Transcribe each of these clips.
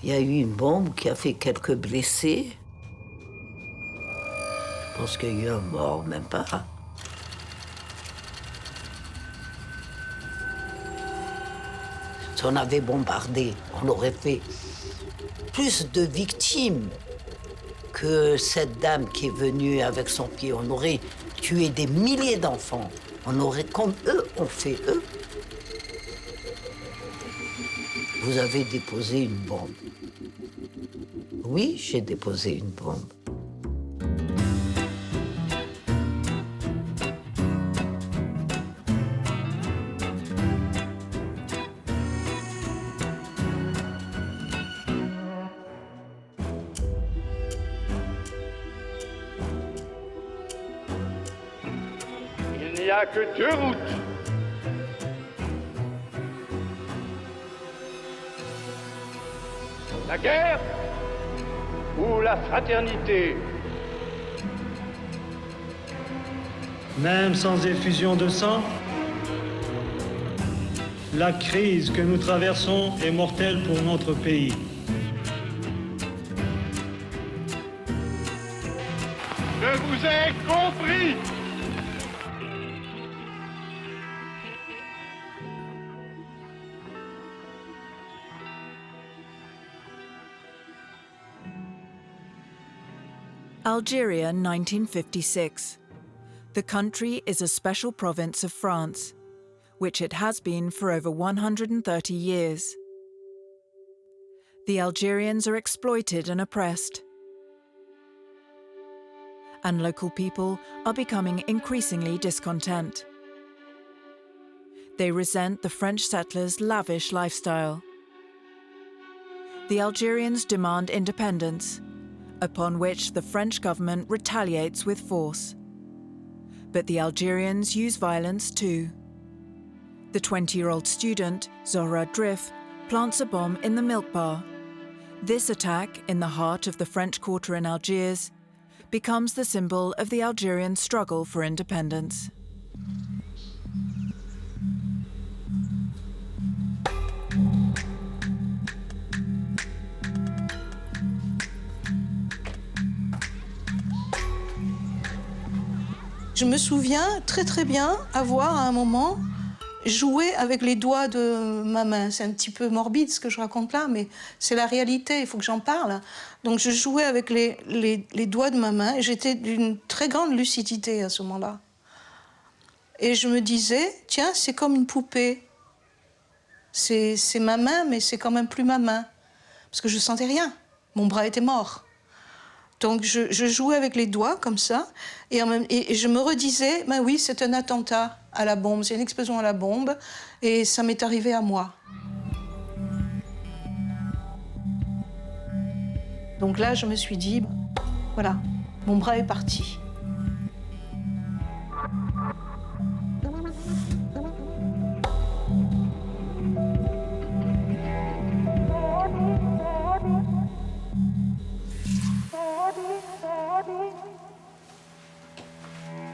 Il y a eu une bombe qui a fait quelques blessés. Je pense qu'il y a eu un mort, même pas. Si on avait bombardé, on aurait fait plus de victimes que cette dame qui est venue avec son pied. On aurait tué des milliers d'enfants. On aurait, comme eux ont fait eux. Vous avez déposé une bombe. Oui, j'ai déposé une bombe. Il n'y a que deux routes. La guerre ou la fraternité. Même sans effusion de sang, la crise que nous traversons est mortelle pour notre pays. Je vous ai compris. Algeria, 1956. The country is a special province of France, which it has been for over 130 years. The Algerians are exploited and oppressed, and local people are becoming increasingly discontent. They resent the French settlers' lavish lifestyle. The Algerians demand independence, upon which the French government retaliates with force. But the Algerians use violence too. The 20-year-old student, Zohra Drif, plants a bomb in the milk bar. This attack, in the heart of the French Quarter in Algiers, becomes the symbol of the Algerian struggle for independence. Je me souviens très bien avoir à un moment joué avec les doigts de ma main. C'est un petit peu morbide ce que je raconte là, mais c'est la réalité, il faut que j'en parle. Donc je jouais avec les doigts de ma main et j'étais d'une très grande lucidité à ce moment-là. Et je me disais, tiens, c'est comme une poupée. C'est ma main, mais c'est quand même plus ma main. Parce que je sentais rien, mon bras était mort. Donc je jouais avec les doigts comme ça, et je me redisais, ben oui, c'est un attentat à la bombe, c'est une explosion à la bombe, et ça m'est arrivé à moi. Donc là, je me suis dit, voilà, mon bras est parti.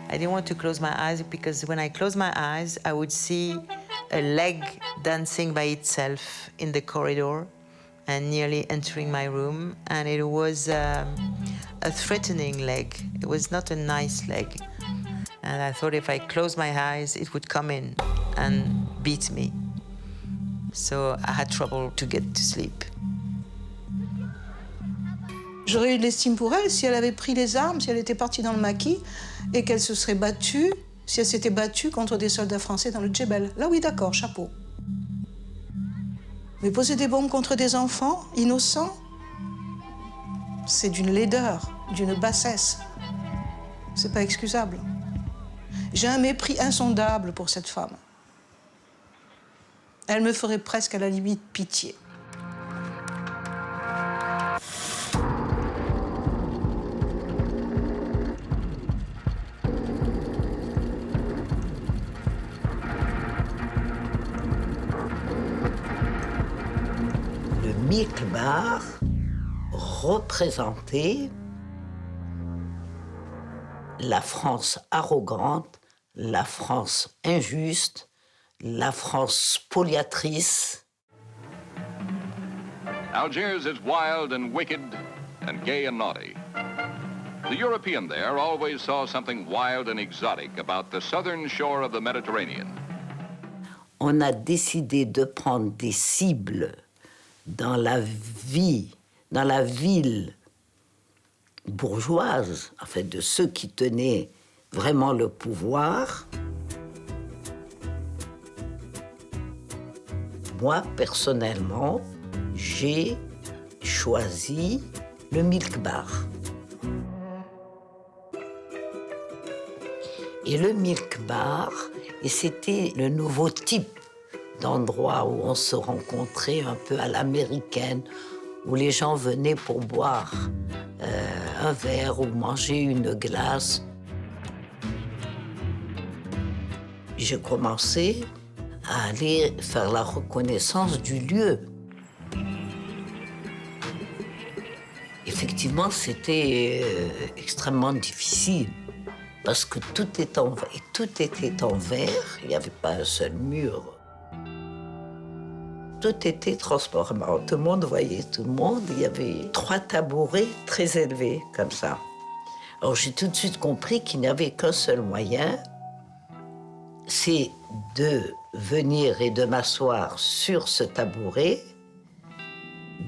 I didn't want to close my eyes because when I closed my eyes, I would see a leg dancing by itself in the corridor and nearly entering my room. And it was a threatening leg. It was not a nice leg. And I thought if I closed my eyes, it would come in and beat me. So I had trouble to get to sleep. J'aurais eu de l'estime pour elle si elle avait pris les armes, si elle était partie dans le maquis et qu'elle se serait battue, si elle s'était battue contre des soldats français dans le Djebel. Là oui, d'accord, chapeau. Mais poser des bombes contre des enfants innocents, c'est d'une laideur, d'une bassesse. C'est pas excusable. J'ai un mépris insondable pour cette femme. Elle me ferait presque à la limite pitié. Mikbar représentait la France arrogante, la France injuste, la France spoliatrice. Algiers is wild and wicked and gay and naughty. The European there always saw something wild and exotic about the southern shore of the Mediterranean. On a décidé de prendre des cibles dans la vie, dans la ville bourgeoise, en fait, de ceux qui tenaient vraiment le pouvoir. Moi, personnellement, j'ai choisi le Milk Bar. Et le Milk Bar, et c'était le nouveau type d'endroit où on se rencontrait un peu à l'américaine, où les gens venaient pour boire un verre ou manger une glace. J'ai commencé à aller faire la reconnaissance du lieu. Effectivement, c'était extrêmement difficile parce que tout était en verre, il n'y avait pas un seul mur. Tout était transparent, tout le monde voyait tout le monde. Il y avait 3 tabourets très élevés, comme ça. Alors j'ai tout de suite compris qu'il n'y avait qu'un seul moyen, c'est de venir et de m'asseoir sur ce tabouret,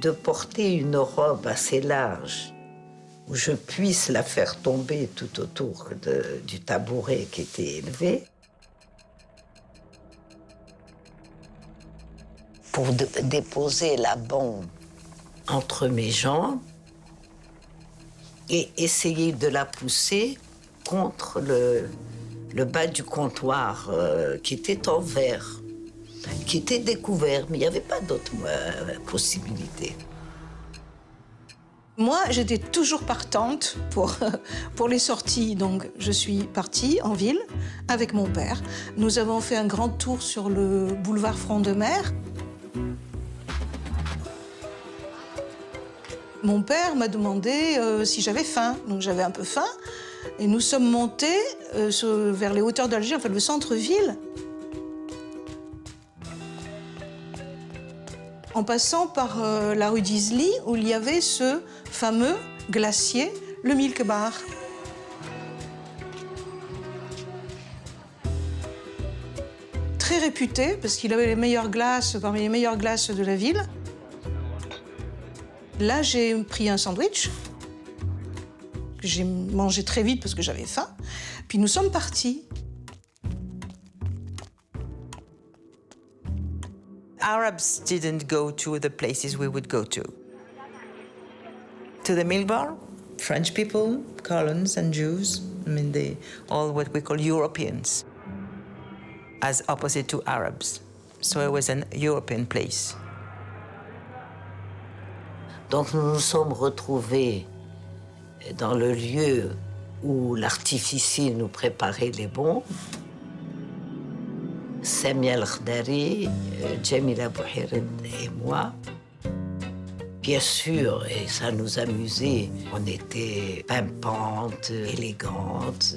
de porter une robe assez large où je puisse la faire tomber tout autour du tabouret qui était élevé, pour déposer la bombe entre mes jambes et essayer de la pousser contre le bas du comptoir qui était en verre, qui était découvert, mais il n'y avait pas d'autre possibilité. Moi, j'étais toujours partante pour les sorties, donc je suis partie en ville avec mon père. Nous avons fait un grand tour sur le boulevard Front de Mer. Mon père m'a demandé si j'avais faim, donc j'avais un peu faim. Et nous sommes montés vers les hauteurs d'Alger, enfin le centre-ville, en passant par la rue d'Isly, où il y avait ce fameux glacier, le Milk Bar. Très réputé, parce qu'il avait les meilleures glaces, parmi les meilleures glaces de la ville. Là, j'ai pris un sandwich, que j'ai mangé très vite parce que j'avais faim. Puis nous sommes partis. Arabs didn't go to the places we would go to. To the Milk Bar, French people, colons and Jews, I mean, they all what we call Europeans, as opposite to Arabs. So it was an European place. Donc nous nous sommes retrouvés dans le lieu où l'artificier nous préparait les bombes. Samia El-Khdari, Jamila Bouhirin et moi. Bien sûr, et ça nous amusait, on était pimpantes, élégantes,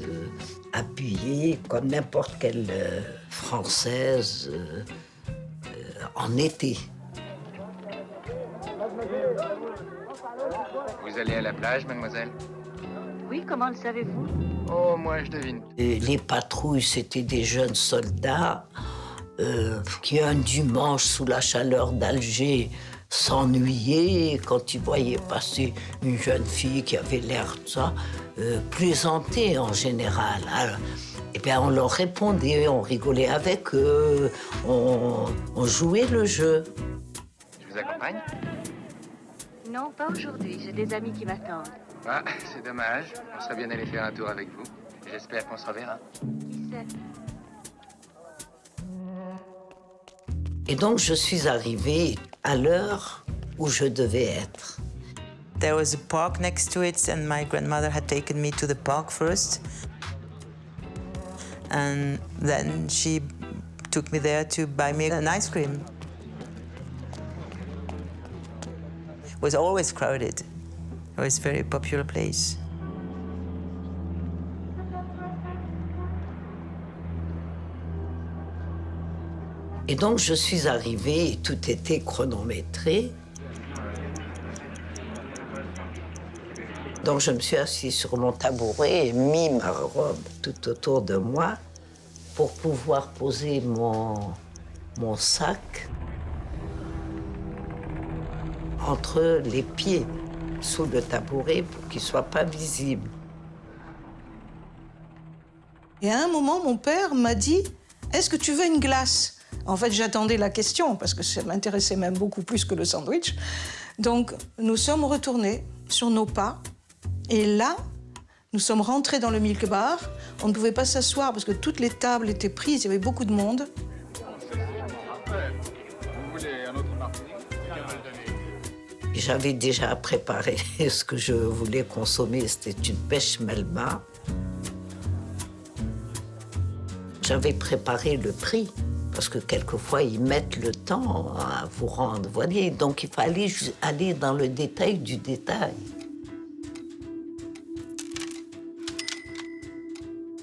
habillées comme n'importe quelle Française en été. Vous allez à la plage, mademoiselle? Oui, comment le savez-vous? Oh, moi, je devine. Et les patrouilles, c'était des jeunes soldats qui, un dimanche, sous la chaleur d'Alger, s'ennuyaient quand ils voyaient passer une jeune fille qui avait l'air de ça, plaisanter en général. Alors, eh bien, on leur répondait, on rigolait avec eux, on jouait le jeu. Je vous accompagne? Non, pas aujourd'hui. J'ai des amis qui m'attendent. Ah, c'est dommage. On serait bien allé faire un tour avec vous. J'espère qu'on se reverra. Qui sait? Et donc, je suis arrivée à l'heure où je devais être. There was a park next to it, and my grandmother had taken me to the park first. And then she took me there to buy me an ice cream. It was always crowded. It was a very popular place. Et donc, je suis arrivée et tout était chronométré. Donc je me suis assise sur mon tabouret et mis ma robe tout autour de moi pour pouvoir poser mon sac entre les pieds, sous le tabouret, pour qu'il ne soit pas visible. Et à un moment, mon père m'a dit « Est-ce que tu veux une glace ?» En fait, j'attendais la question, parce que ça m'intéressait même beaucoup plus que le sandwich. Donc, nous sommes retournés sur nos pas. Et là, nous sommes rentrés dans le milk bar. On ne pouvait pas s'asseoir parce que toutes les tables étaient prises, il y avait beaucoup de monde. J'avais déjà préparé ce que je voulais consommer, c'était une pêche melba. J'avais préparé le prix, parce que quelquefois, ils mettent le temps à vous rendre, vous voyez. Donc, il fallait aller dans le détail du détail.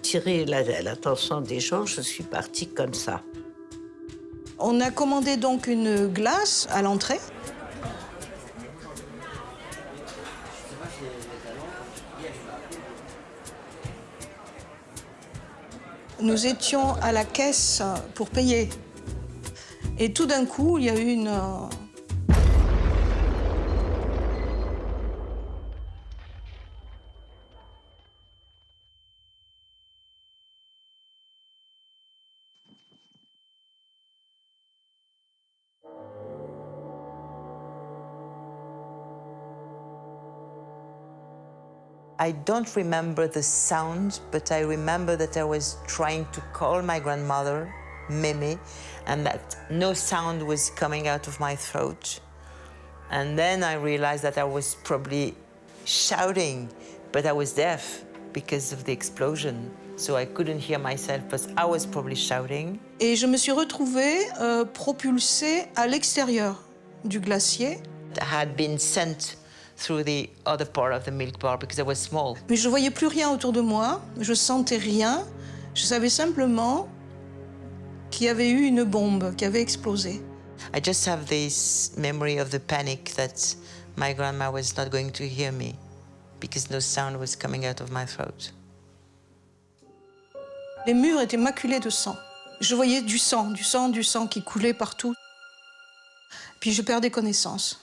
Tirer l'attention des gens, je suis partie comme ça. On a commandé donc une glace à l'entrée. Nous étions à la caisse pour payer. Et tout d'un coup, il y a eu une... I don't remember the sound, but I remember that I was trying to call my grandmother, Meme, and that no sound was coming out of my throat. And then I realized that I was probably shouting, but I was deaf because of the explosion. So I couldn't hear myself, but I was probably shouting. Et je me suis retrouvée propulsée à l'extérieur du glacier. I had been sent through the other part of the milk bar because I was small. Mais je ne voyais plus rien autour de moi, je sentais rien. Je savais simplement qu'il y avait eu une bombe qui avait explosé. I just have this memory of the panic that my grandma was not going to hear me because no sound was coming out of my throat. Les murs étaient maculés de sang. Je voyais du sang qui coulait partout. Puis je perdais connaissance.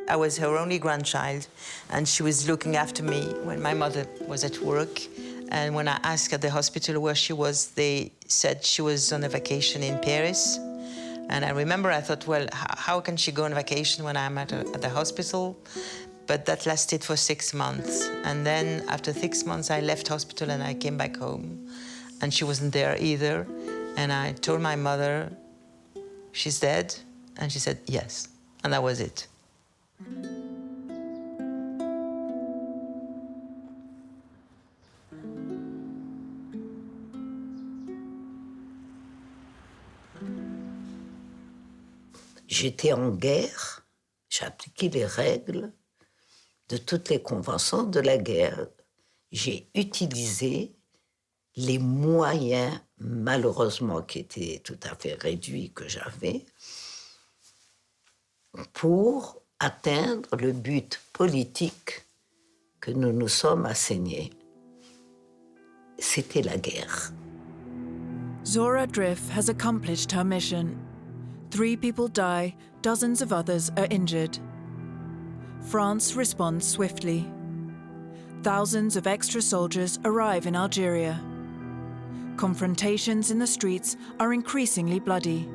I was her only grandchild, and she was looking after me when my mother was at work. And when I asked at the hospital where she was, they said she was on a vacation in Paris. And I remember I thought, well, how can she go on vacation when I'm at the hospital? But that lasted for 6 months. And then after 6 months, I left hospital and I came back home. And she wasn't there either. And I told my mother, she's dead? And she said, yes. And that was it. J'étais en guerre, j'ai appliqué les règles de toutes les conventions de la guerre. J'ai utilisé les moyens, malheureusement, qui étaient tout à fait réduits que j'avais, pour atteindre le but politique que nous nous sommes assignés. C'était la guerre. Zora Driff has accomplished her mission. 3 people die, dozens of others are injured. France responds swiftly. Thousands of extra soldiers arrive in Algeria. Confrontations in the streets are increasingly bloody.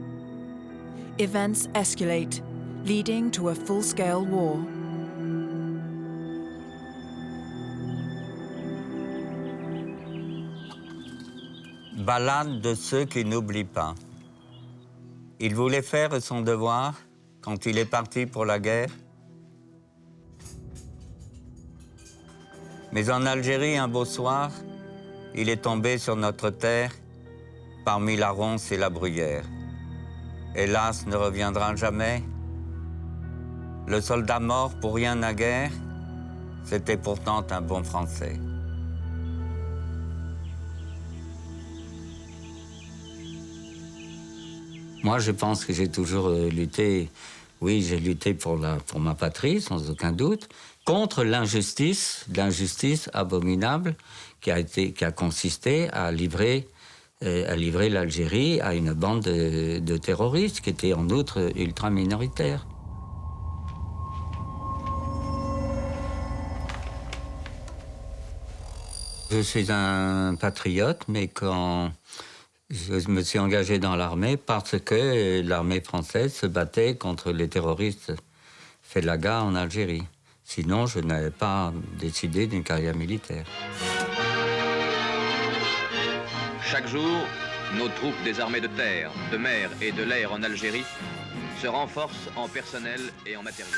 Events escalate, leading to a full-scale war. Ballade de ceux qui n'oublient pas. Il voulait faire son devoir quand il est parti pour la guerre. Mais en Algérie, un beau soir, il est tombé sur notre terre, parmi la ronce et la bruyère. Hélas, ne reviendra jamais. Le soldat mort pour rien naguère, c'était pourtant un bon Français. Moi, je pense que j'ai toujours lutté Oui, j'ai lutté pour ma patrie, sans aucun doute, contre l'injustice abominable qui a consisté à livrer l'Algérie à une bande de terroristes qui étaient en outre ultra minoritaires. Je suis un patriote, mais quand je me suis engagé dans l'armée parce que l'armée française se battait contre les terroristes Felaga en Algérie. Sinon, je n'avais pas décidé d'une carrière militaire. Chaque jour, nos troupes des armées de terre, de mer et de l'air en Algérie se renforcent en personnel et en matériel.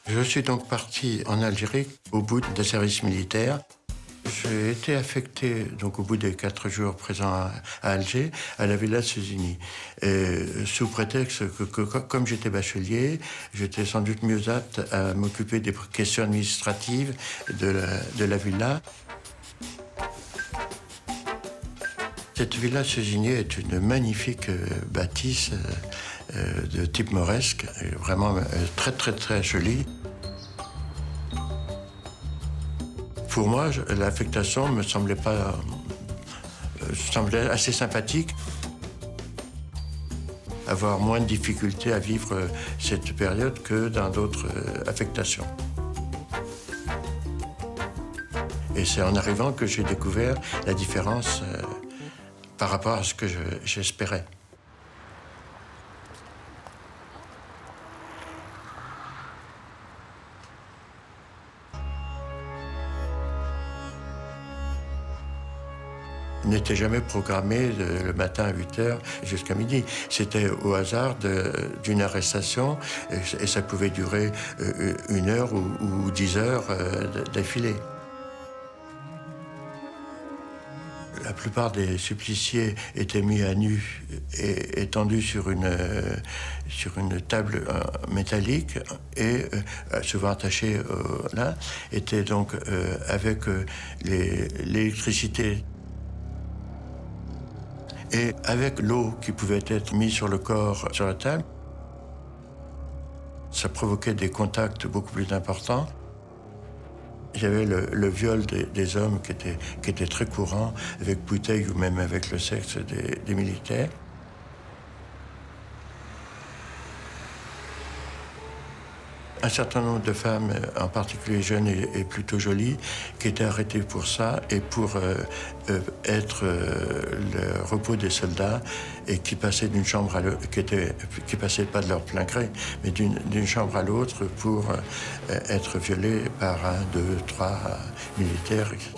Je suis donc parti en Algérie au bout d'un service militaire. J'ai été affecté, donc au bout des 4 jours présents à Alger, à la Villa Suzini. Sous prétexte que comme j'étais bachelier, j'étais sans doute mieux apte à m'occuper des questions administratives de la villa. Cette Villa Suzini est une magnifique bâtisse de type mauresque, vraiment très très très jolie. Pour moi, l'affectation me semblait assez sympathique. Avoir moins de difficultés à vivre cette période que dans d'autres affectations. Et c'est en arrivant que j'ai découvert la différence par rapport à ce que j'espérais. N'était jamais programmé le matin à 8h jusqu'à midi. C'était au hasard d'une arrestation et ça pouvait durer 1 heure ou 10 heures d'affilée. La plupart des suppliciés étaient mis à nu et étendus sur une table métallique et souvent attachés là, étaient donc avec l'électricité. Et avec l'eau qui pouvait être mise sur le corps, sur la table, ça provoquait des contacts beaucoup plus importants. Il y avait le viol des hommes qui était très courant, avec bouteilles ou même avec le sexe des militaires. Un certain nombre de femmes, en particulier jeunes et plutôt jolies, qui étaient arrêtées pour ça et pour être le repos des soldats et qui passaient d'une chambre à l'autre, qui passaient pas de leur plein gré, mais d'une chambre à l'autre pour être violées par 1, 2, 3 militaires, etc.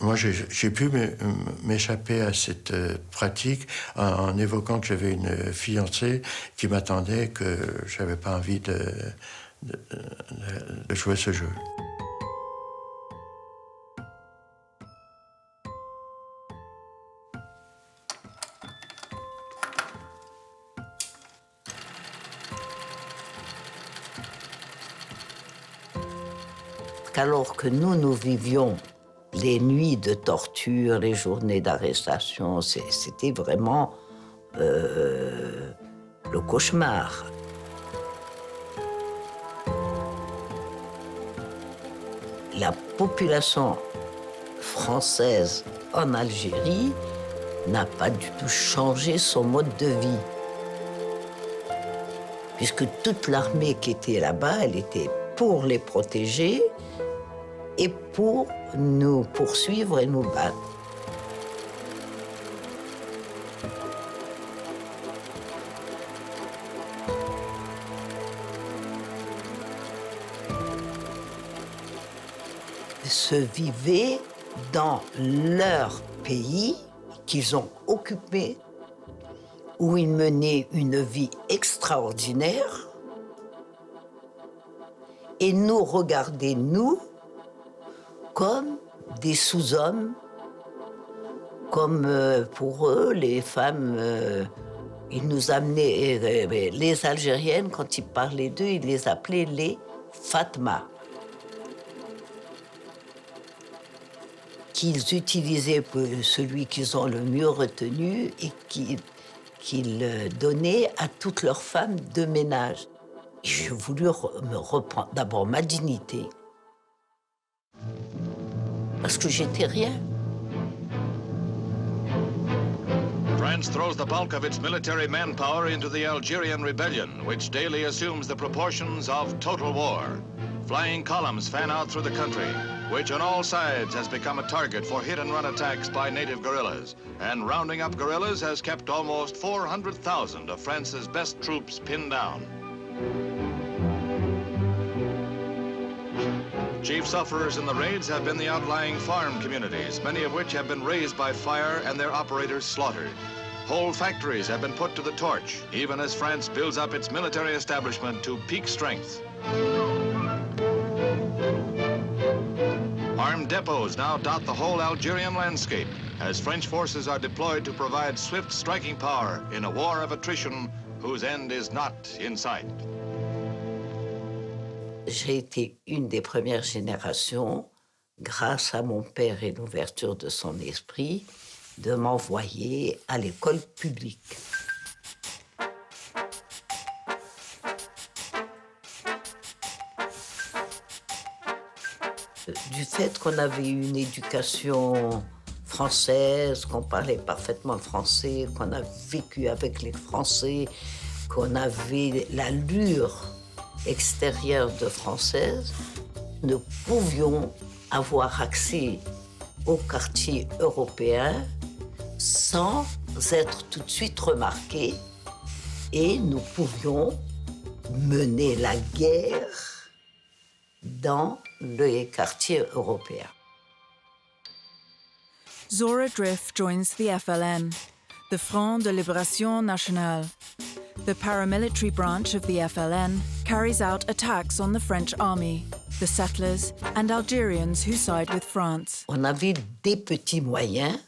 Moi, j'ai pu m'échapper à cette pratique en évoquant que j'avais une fiancée qui m'attendait, que je n'avais pas envie de jouer ce jeu. Alors que nous vivions les nuits de torture, les journées d'arrestation, c'était vraiment le cauchemar. La population française en Algérie n'a pas du tout changé son mode de vie. Puisque toute l'armée qui était là-bas, elle était pour les protéger et pour nous poursuivre et nous battre. Se vivait dans leur pays qu'ils ont occupé, où ils menaient une vie extraordinaire, et nous regardaient, nous, comme des sous-hommes, comme pour eux, les femmes, ils nous amenaient, les Algériennes, quand ils parlaient d'eux, ils les appelaient les Fatma, qu'ils utilisaient pour celui qu'ils ont le mieux retenu et qu'ils donnaient à toutes leurs femmes de ménage. J'ai voulu me reprendre d'abord ma dignité, parce que j'étais rien. France throws the bulk of its military manpower into the Algerian rebellion, which daily assumes the proportions of total war. Flying columns fan out through the country, which on all sides has become a target for hit-and-run attacks by native guerrillas. And rounding up guerrillas has kept almost 400,000 of France's best troops pinned down. Chief sufferers in the raids have been the outlying farm communities, many of which have been razed by fire and their operators slaughtered. Whole factories have been put to the torch, even as France builds up its military establishment to peak strength. Armed depots now dot the whole Algerian landscape as French forces are deployed to provide swift striking power in a war of attrition whose end is not in sight. J'ai été une des premières générations, grâce à mon père et l'ouverture de son esprit, de m'envoyer à l'école publique. Du fait qu'on avait une éducation française, qu'on parlait parfaitement français, qu'on a vécu avec les Français, qu'on avait l'allure extérieure de Française, nous pouvions avoir accès au quartier européen sans être tout de suite remarqués, et nous pouvions mener la guerre dans les quartiers européens. Zora Drift joins the FLN, the Front de Libération Nationale. The paramilitary branch of the FLN carries out attacks on the French army, the settlers, and Algerians who side with France. On avait des petits moyens.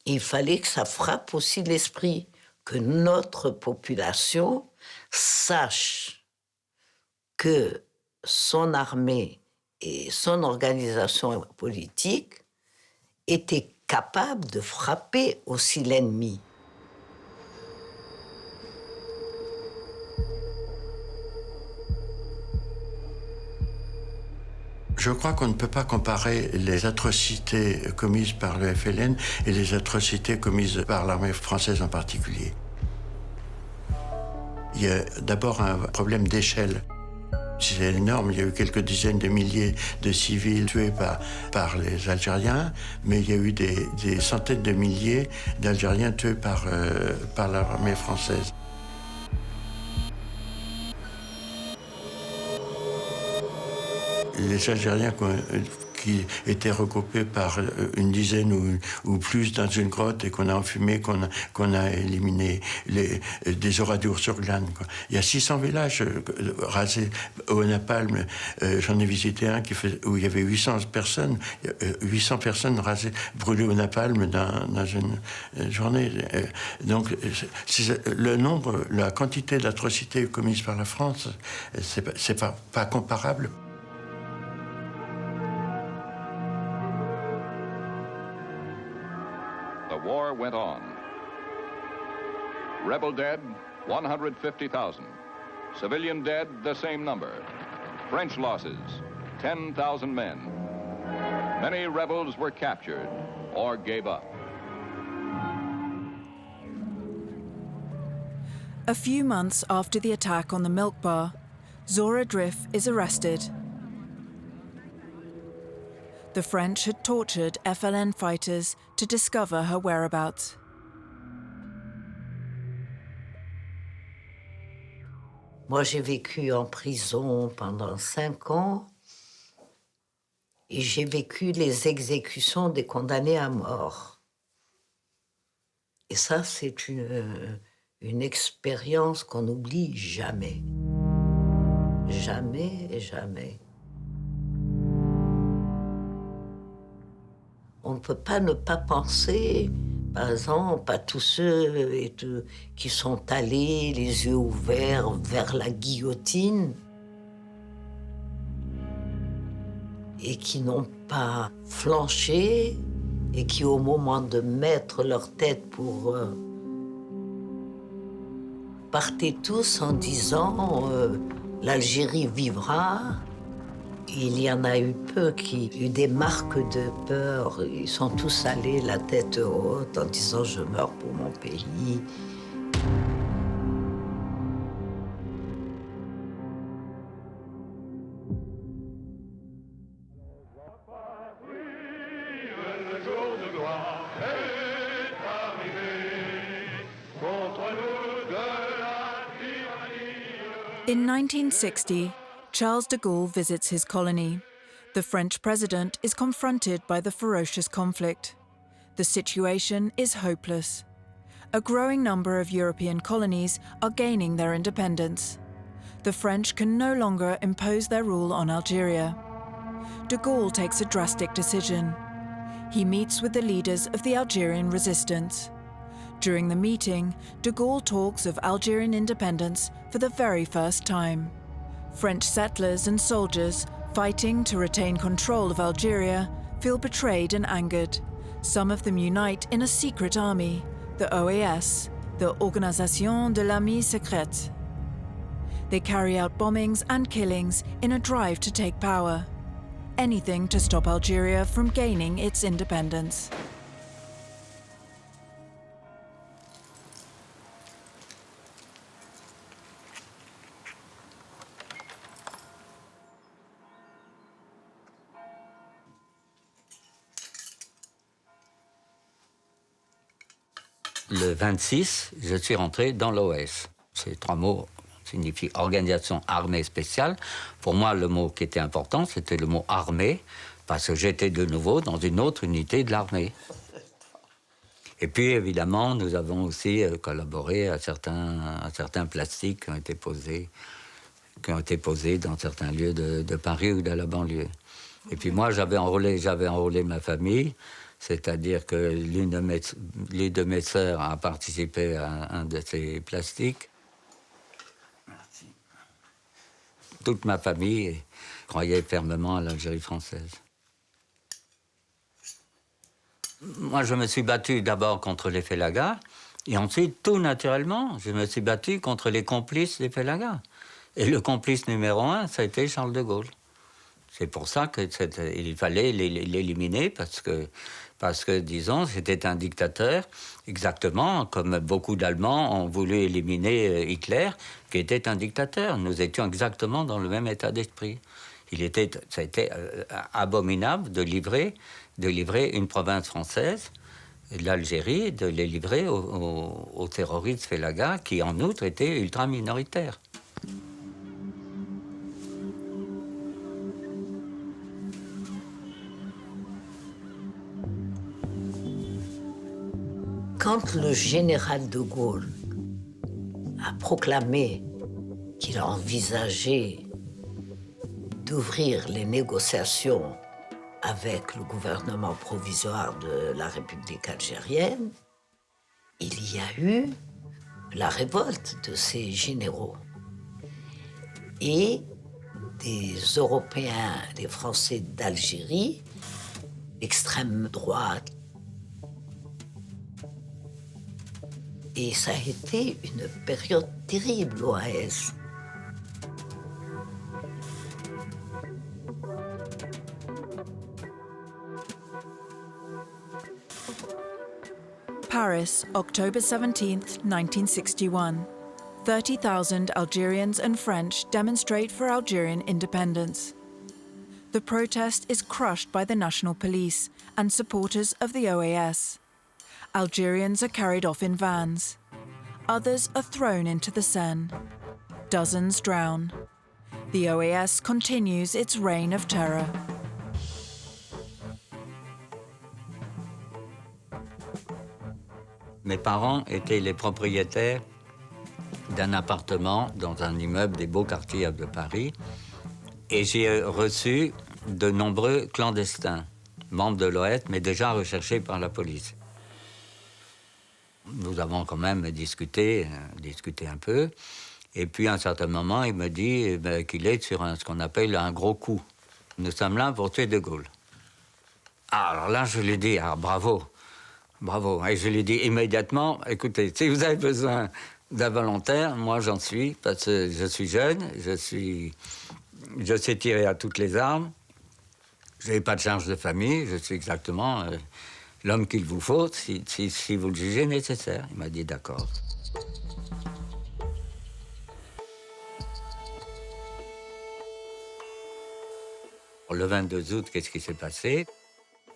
Il fallait que ça frappe aussi l'esprit, que notre population sache que son armée et son organisation politique étaient capables de frapper aussi l'ennemi. Je crois qu'on ne peut pas comparer les atrocités commises par le FLN et les atrocités commises par l'armée française en particulier. Il y a d'abord un problème d'échelle. C'est énorme, il y a eu quelques dizaines de milliers de civils tués par les Algériens, mais il y a eu des centaines de milliers d'Algériens tués par l'armée française. Les Algériens qui étaient regroupés par une dizaine ou plus dans une grotte et qu'on a enfumé, qu'on a éliminé, des Oradour-sur-Glane. Il y a 600 villages rasés au napalm. J'en ai visité un où il y avait 800 personnes rasées, brûlées au napalm dans une journée. Donc le nombre, la quantité d'atrocités commises par la France, c'est pas comparable. The war went on. Rebel dead, 150,000. Civilian dead, the same number. French losses, 10,000 men. Many rebels were captured or gave up. A few months after the attack on the milk bar, Zora Drift is arrested. The French had tortured FLN fighters to discover her whereabouts. Moi, j'ai vécu en prison pendant 5 ans Et j'ai vécu les exécutions des condamnés à mort. Et ça, c'est une expérience qu'on n'oublie jamais. Jamais et jamais. On ne peut pas ne pas penser, par exemple, à tous ceux qui sont allés, les yeux ouverts, vers la guillotine et qui n'ont pas flanché et qui, au moment de mettre leur tête pour... partaient tous en disant l'Algérie vivra. Il y en a eu peu qui ont eu des marques de peur. Ils sont tous allés la tête haute en disant « je meurs pour mon pays ». In 1960, Charles de Gaulle visits his colony. The French president is confronted by the ferocious conflict. The situation is hopeless. A growing number of European colonies are gaining their independence. The French can no longer impose their rule on Algeria. De Gaulle takes a drastic decision. He meets with the leaders of the Algerian resistance. During the meeting, de Gaulle talks of Algerian independence for the very first time. French settlers and soldiers fighting to retain control of Algeria feel betrayed and angered. Some of them unite in a secret army, the OAS, the Organisation de l'Armée Secrète. They carry out bombings and killings in a drive to take power. Anything to stop Algeria from gaining its independence. Le 26, je suis rentré dans l'OS. Ces trois mots signifient Organisation Armée Spéciale. Pour moi, le mot qui était important, c'était le mot armée, parce que j'étais de nouveau dans une autre unité de l'armée. Et puis, évidemment, nous avons aussi collaboré à certains plastiques qui ont été posés dans certains lieux de Paris ou de la banlieue. Et puis moi, j'avais enrôlé ma famille. C'est-à-dire que l'une de mes sœurs a participé à un de ces plastiques. Merci. Toute ma famille croyait fermement à l'Algérie française. Moi, je me suis battu d'abord contre les Félagas, et ensuite, tout naturellement, je me suis battu contre les complices des Félagas. Et le complice numéro 1, ça a été Charles de Gaulle. C'est pour ça qu'il fallait l'éliminer, parce que, disons, c'était un dictateur, exactement comme beaucoup d'Allemands ont voulu éliminer Hitler, qui était un dictateur. Nous étions exactement dans le même état d'esprit. Ça a été abominable de livrer une province française, l'Algérie, de les livrer aux terroristes Félagas, qui en outre étaient ultra minoritaires. Quand le général de Gaulle a proclamé qu'il a envisagé d'ouvrir les négociations avec le gouvernement provisoire de la République algérienne, il y a eu la révolte de ces généraux. Et des Européens, des Français d'Algérie, extrême droite. Et ça a été une période terrible, l'OAS. Paris, October 17th, 1961. 30,000 Algerians and French demonstrate for Algerian independence. The protest is crushed by the national police and supporters of the OAS. Algerians are carried off in vans. Others are thrown into the Seine. Dozens drown. The OAS continues its reign of terror. Mes parents étaient les propriétaires d'un appartement dans un immeuble des beaux quartiers de Paris. Et j'ai reçu de nombreux clandestins, membres de l'OS, mais déjà recherchés par la police. Nous avons quand même discuté un peu. Et puis, à un certain moment, il me dit qu'il est sur ce qu'on appelle un gros coup. Nous sommes là pour tuer De Gaulle. Alors là, je lui dis, bravo, bravo. Et je lui dis immédiatement, écoutez, si vous avez besoin d'un volontaire, moi j'en suis, parce que je suis jeune, je sais tirer à toutes les armes, je n'ai pas de charge de famille, je suis exactement l'homme qu'il vous faut si vous le jugez nécessaire. Il m'a dit d'accord. Le 22 août, qu'est-ce qui s'est passé?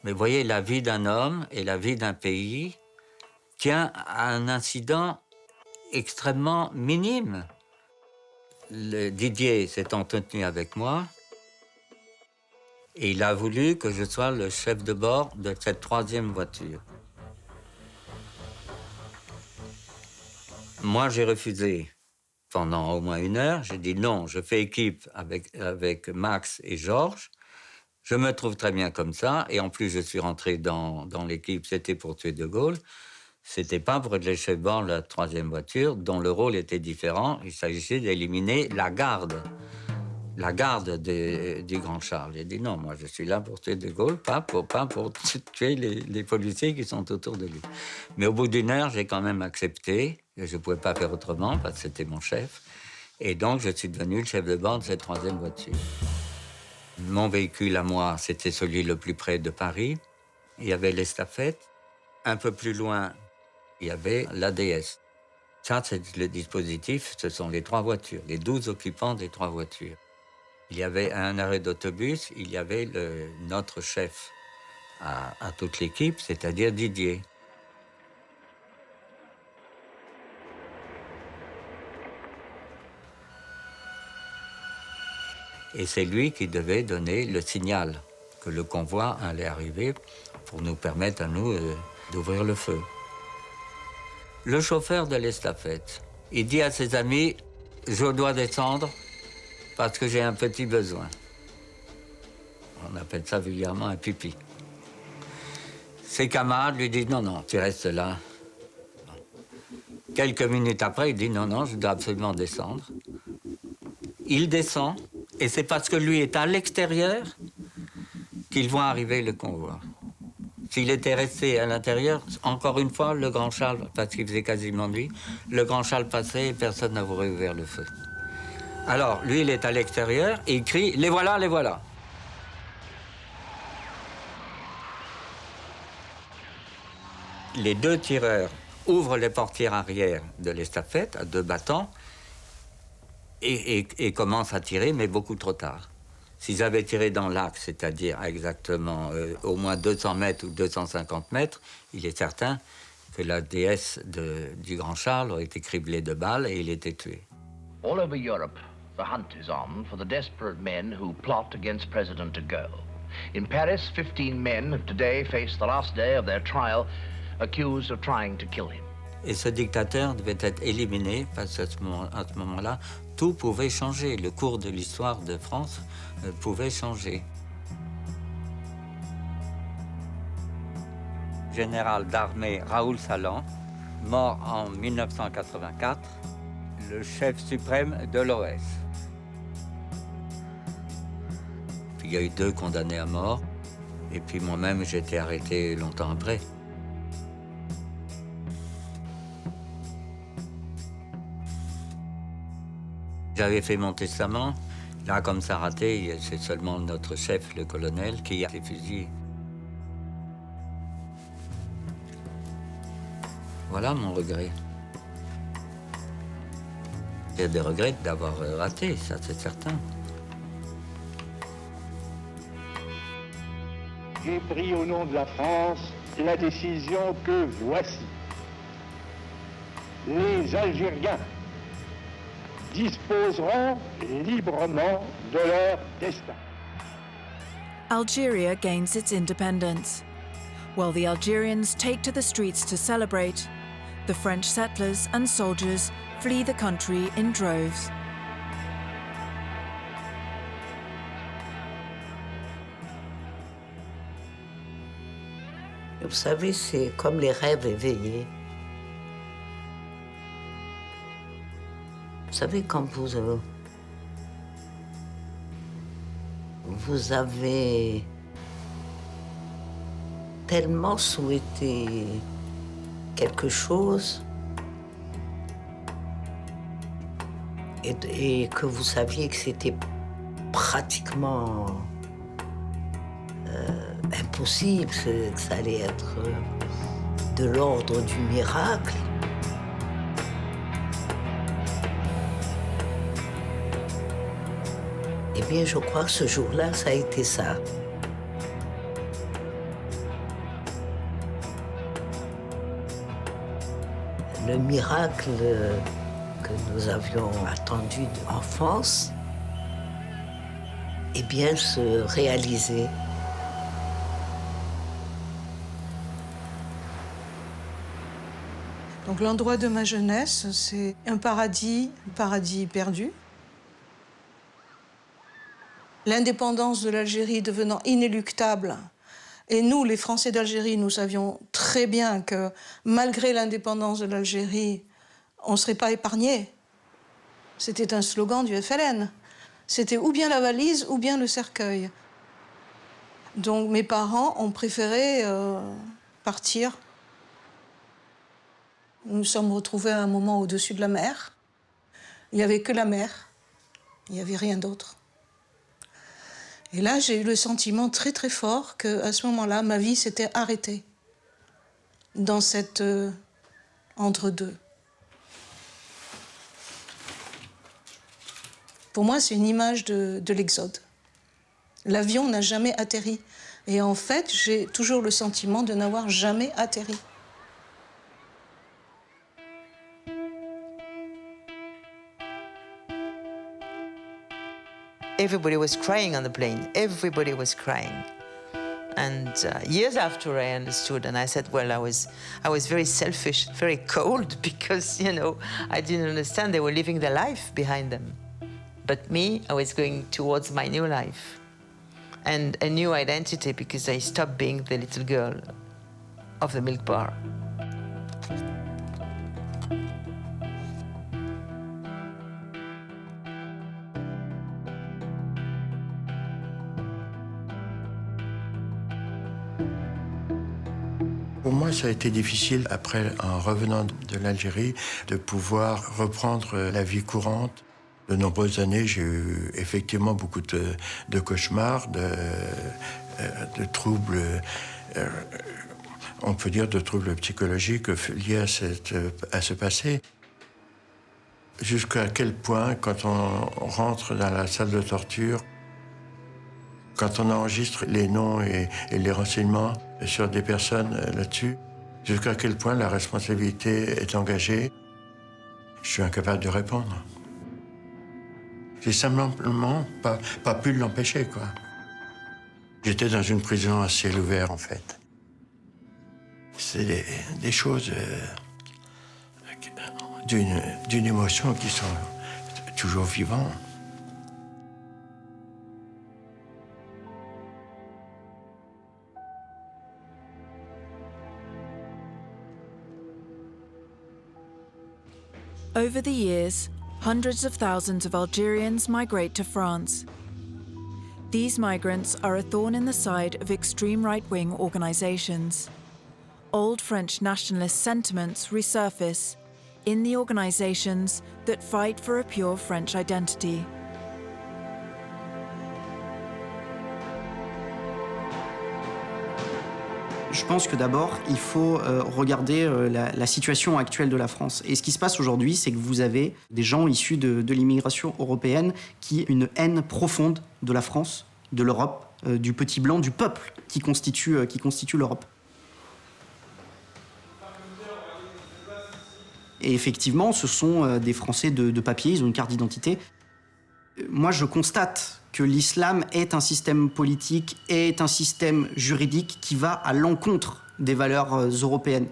Mais vous voyez, la vie d'un homme et la vie d'un pays tient à un incident extrêmement minime. Didier s'est entretenu avec moi et il a voulu que je sois le chef de bord de cette 3e voiture. Moi, j'ai refusé pendant au moins 1 heure. J'ai dit non, je fais équipe avec Max et Georges. Je me trouve très bien comme ça, et en plus, je suis rentré dans l'équipe, c'était pour tuer De Gaulle. C'était pas pour être le chef de bord de la 3e voiture, dont le rôle était différent. Il s'agissait d'éliminer la garde du Grand Charles. J'ai dit non, moi, je suis là pour tuer De Gaulle, pas pour tuer les policiers qui sont autour de lui. Mais au bout d'1 heure, j'ai quand même accepté, et je pouvais pas faire autrement, parce que c'était mon chef. Et donc, je suis devenu le chef de bord de cette 3e voiture. Mon véhicule à moi, c'était celui le plus près de Paris. Il y avait l'estafette. Un peu plus loin, il y avait l'ADS. Ça, c'est le dispositif, ce sont les 3 voitures, les 12 occupants des 3 voitures. Il y avait un arrêt d'autobus, il y avait notre chef à toute l'équipe, c'est-à-dire Didier. Et c'est lui qui devait donner le signal que le convoi allait arriver pour nous permettre à nous d'ouvrir le feu. Le chauffeur de l'estafette, il dit à ses amis, je dois descendre parce que j'ai un petit besoin. On appelle ça vulgairement un pipi. Ses camarades lui disent, non, tu restes là. Quelques minutes après, il dit, non, je dois absolument descendre. Il descend. Et c'est parce que lui est à l'extérieur qu'il voit arriver le convoi. S'il était resté à l'intérieur, encore une fois, le Grand Charles, parce qu'il faisait quasiment nuit, le Grand Charles passait et personne n'aurait ouvert le feu. Alors, lui, il est à l'extérieur et il crie « Les voilà, les voilà !» Les 2 tireurs ouvrent les portières arrière de l'estafette à 2 battants et commencent à tirer, mais beaucoup trop tard. S'ils avaient tiré dans l'axe, c'est-à-dire exactement au moins 200 mètres ou 250 mètres, il est certain que la déesse du Grand Charles aurait été criblée de balles et il était tué. All over Europe, the hunt is on for the desperate men who plot against President de Gaulle. In Paris, 15 men have today faced the last day of their trial, accused of trying to kill him. Et ce dictateur devait être éliminé parce qu'à ce moment-là, tout pouvait changer. Le cours de l'histoire de France pouvait changer. Général d'armée Raoul Salan, mort en 1984, le chef suprême de l'OS. Il y a eu 2 condamnés à mort, et puis moi-même, j'ai été arrêté longtemps après. J'avais fait mon testament. Là, comme ça a raté, c'est seulement notre chef, le colonel, qui a été fusillé. Voilà mon regret. J'ai des regrets d'avoir raté, ça c'est certain. J'ai pris au nom de la France la décision que voici. Les Algériens disposeront librement de leur destin. Algeria gains its independence. While the Algerians take to the streets to celebrate, the French settlers and soldiers flee the country in droves. Vous savez, c'est comme les rêves éveillés. Vous savez, quand vous avez tellement souhaité quelque chose et que vous saviez que c'était pratiquement impossible, que ça allait être de l'ordre du miracle. Eh bien, je crois que ce jour-là, ça a été ça. Le miracle que nous avions attendu d'enfance, eh bien, se réaliser. Donc l'endroit de ma jeunesse, c'est un paradis perdu. L'indépendance de l'Algérie devenant inéluctable. Et nous, les Français d'Algérie, nous savions très bien que malgré l'indépendance de l'Algérie, on ne serait pas épargnés. C'était un slogan du FLN. C'était ou bien la valise ou bien le cercueil. Donc mes parents ont préféré partir. Nous nous sommes retrouvés à un moment au-dessus de la mer. Il n'y avait que la mer. Il n'y avait rien d'autre. Et là, j'ai eu le sentiment très très fort qu'à ce moment-là, ma vie s'était arrêtée dans cet entre-deux. Pour moi, c'est une image de l'exode. L'avion n'a jamais atterri. Et en fait, j'ai toujours le sentiment de n'avoir jamais atterri. Everybody was crying on the plane. Everybody was crying. And years after I understood, and I said, well, I was very selfish, very cold, because, you know, I didn't understand they were living their life behind them. But me, I was going towards my new life and a new identity, because I stopped being the little girl of the milk bar. Pour moi, ça a été difficile, après, en revenant de l'Algérie, de pouvoir reprendre la vie courante. De nombreuses années, j'ai eu effectivement beaucoup de cauchemars, de troubles, on peut dire de troubles psychologiques liés à ce passé. Jusqu'à quel point, quand on rentre dans la salle de torture, quand on enregistre les noms et les renseignements sur des personnes là-dessus, jusqu'à quel point la responsabilité est engagée, je suis incapable de répondre. J'ai simplement pas pu l'empêcher, quoi. J'étais dans une prison à ciel ouvert, en fait. C'est des choses d'une émotion qui sont toujours vivantes. Over the years, hundreds of thousands of Algerians migrate to France. These migrants are a thorn in the side of extreme right-wing organizations. Old French nationalist sentiments resurface in the organizations that fight for a pure French identity. Je pense que d'abord, il faut regarder la situation actuelle de la France. Et ce qui se passe aujourd'hui, c'est que vous avez des gens issus de l'immigration européenne qui ont une haine profonde de la France, de l'Europe, du petit blanc, du peuple qui constitue l'Europe. Et effectivement, ce sont des Français de papier, ils ont une carte d'identité. Moi, je constate que l'islam est un système politique, est un système juridique qui va à l'encontre des valeurs européennes.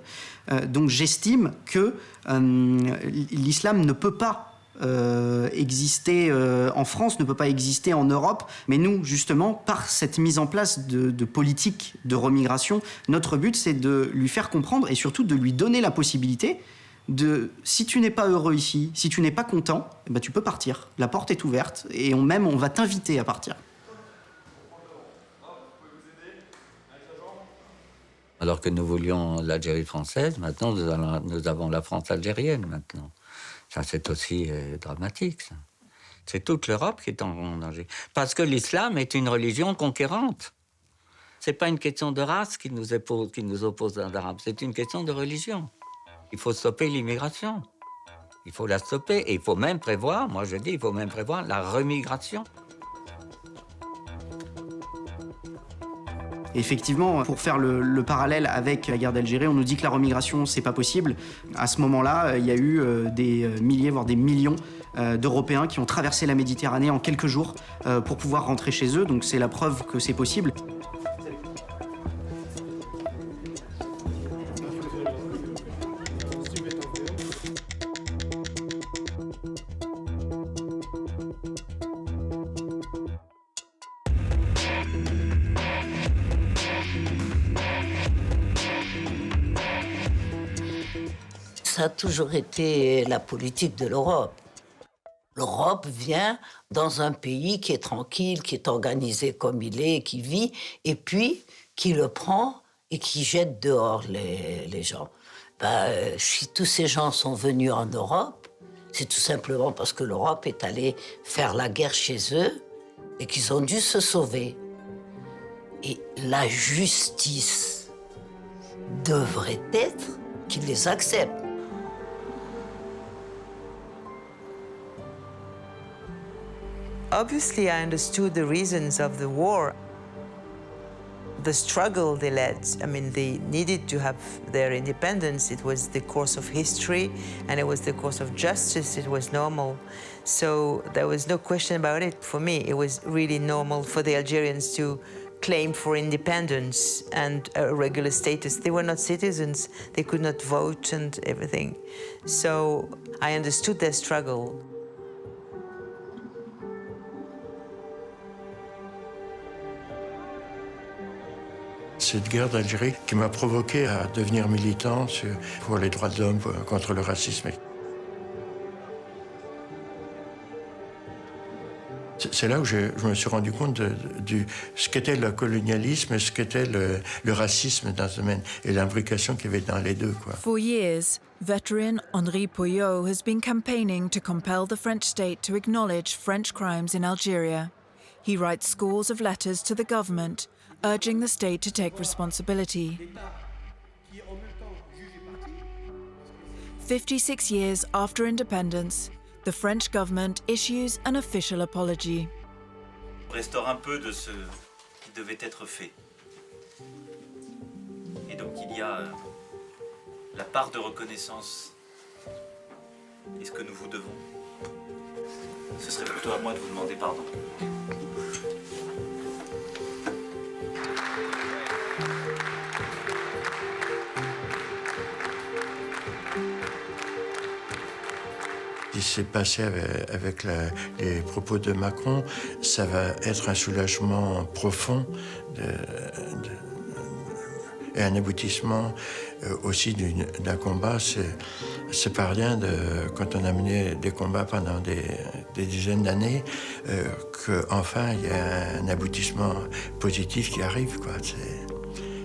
Donc j'estime que l'islam ne peut pas exister en France, ne peut pas exister en Europe, mais nous, justement, par cette mise en place de politiques de remigration, notre but, c'est de lui faire comprendre et surtout de lui donner la possibilité de, si tu n'es pas heureux ici, si tu n'es pas content, eh ben, tu peux partir. La porte est ouverte et on va t'inviter à partir. Alors que nous voulions l'Algérie française, maintenant nous avons la France algérienne maintenant. Ça, c'est aussi dramatique, ça. C'est toute l'Europe qui est en danger. Parce que l'islam est une religion conquérante. C'est pas une question de race qui nous oppose aux Arabes, c'est une question de religion. Il faut stopper l'immigration. Il faut la stopper et il faut même prévoir, moi je dis, il faut même prévoir la remigration. Effectivement, pour faire le parallèle avec la guerre d'Algérie, on nous dit que la remigration, c'est pas possible. À ce moment-là, il y a eu des milliers, voire des millions d'Européens qui ont traversé la Méditerranée en quelques jours pour pouvoir rentrer chez eux. Donc c'est la preuve que c'est possible. Ça a toujours été la politique de l'Europe. L'Europe vient dans un pays qui est tranquille, qui est organisé comme il est, qui vit, et puis qui le prend et qui jette dehors les gens. Si tous ces gens sont venus en Europe, c'est tout simplement parce que l'Europe est allée faire la guerre chez eux et qu'ils ont dû se sauver. Et la justice devrait être qu'ils les acceptent. Obviously, I understood the reasons of the war. The struggle they led, I mean, they needed to have their independence. It was the course of history, and it was the course of justice. It was normal. So there was no question about it. For me, it was really normal for the Algerians to claim for independence and a regular status. They were not citizens. They could not vote and everything. So I understood their struggle. Cette guerre d'Algérie qui m'a provoqué à devenir militant pour les droits de l'homme, contre le racisme. C'est là où je me suis rendu compte de ce qu'était le colonialisme et ce qu'était le racisme dans ce domaine et l'imbrication qu'il y avait dans les deux, quoi. For years, veteran Henri Pouillot has been campaigning to compel the French state to acknowledge French crimes in Algeria. He writes scores of letters to the government, urging the state to take responsibility. 56 years after independence, the French government issues an official apology. On restaure un peu de ce qui devait être fait. Et donc il y a la part de reconnaissance et ce que nous vous devons. Ce serait plutôt à moi de vous demander pardon. Ce qui s'est passé avec les propos de Macron, ça va être un soulagement profond et un aboutissement aussi d'un combat. C'est pas rien quand on a mené des combats pendant des dizaines d'années, qu'enfin il y a un aboutissement positif qui arrive, quoi.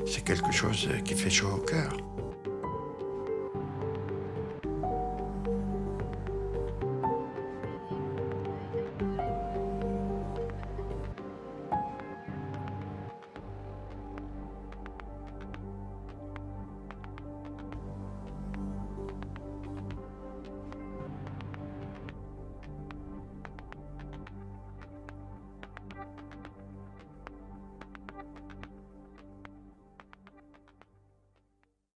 C'est quelque chose qui fait chaud au cœur.